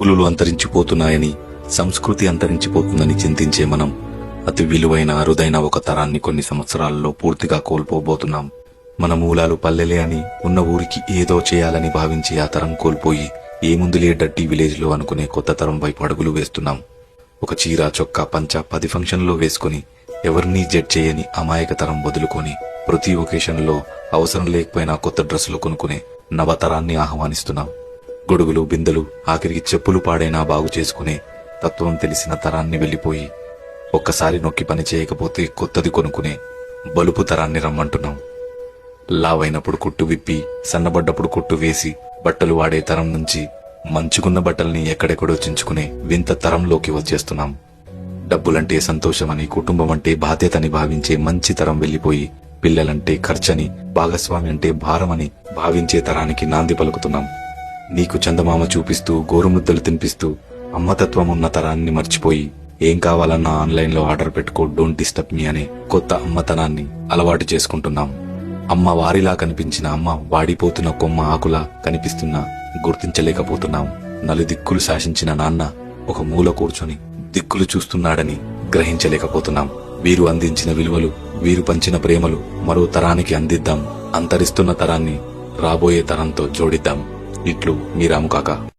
పులులు అంతరించిపోతున్నాయని, సంస్కృతి అంతరించిపోతుందని చింతించే మనం అతి విలువైన అరుదైన ఒక తరాన్ని కొన్ని సంవత్సరాలలో పూర్తిగా కోల్పోబోతున్నాం. మన మూలాలు పల్లెలే అని, ఉన్న ఊరికి ఏదో చేయాలని భావించి ఆ తరం కోల్పోయి ఏముందులే డడ్డీ విలేజ్ లో అనుకునే కొత్త తరం వైపు అడుగులు వేస్తున్నాం. ఒక చీర చొక్కా పంచ 10 ఫంక్షన్లో వేసుకుని ఎవరినీ జడ్జ్ చేయని అమాయక తరం వదులుకొని ప్రతి ఒకేషన్ లో అవసరం లేకపోయినా కొత్త డ్రెస్సులు కొనుక్కునే నవతరాన్ని ఆహ్వానిస్తున్నాం. గొడుగులు బిందెలు ఆఖరికి చెప్పులు పాడైనా బాగు చేసుకునే తత్వం తెలిసిన తరాన్ని వెళ్లిపోయి ఒక్కసారి నొక్కి పని చేయకపోతే కొత్తది కొనుక్కునే బలుపు తరాన్ని రమ్మంటున్నాం. లావైనప్పుడు కుట్టు విప్పి, సన్నబడ్డప్పుడు కుట్టు వేసి బట్టలు వాడే తరం నుంచి మంచుకున్న బట్టల్ని ఎక్కడెక్కడో చించుకునే వింత తరంలోకి వచ్చేస్తున్నాం. డబ్బులంటే సంతోషమని, కుటుంబం అంటే బాధ్యతని భావించే మంచి తరం వెళ్లిపోయి పిల్లలంటే ఖర్చని, భాగస్వామి అంటే భారమని భావించే తరానికి నాంది పలుకుతున్నాం. నీకు చందమామ చూపిస్తూ గోరుముద్దలు తినిపిస్తూ అమ్మతత్వం ఉన్న తరాన్ని మర్చిపోయి ఏం కావాలన్నా ఆన్లైన్లో ఆర్డర్ పెట్టుకో, డోంట్ డిస్టర్బ్ మీ అనే కొత్త అమ్మతనాన్ని అలవాటు చేసుకుంటున్నాం. అమ్మ వారిలా కనిపించిన అమ్మ వాడిపోతున్న కొమ్మ ఆకులా కనిపిస్తున్నా గుర్తించలేకపోతున్నాం. నలుదిక్కులు శాసించిన నాన్న ఒక మూల కూర్చొని దిక్కులు చూస్తున్నాడని గ్రహించలేకపోతున్నాం. వీరు అందించిన విలువలు, వీరు పంచిన ప్రేమలు మరో తరానికి అందిద్దాం. అంతరిస్తున్న తరాన్ని రాబోయే తరంతో జోడిద్దాం. ఇట్లు మీ రాముకాక.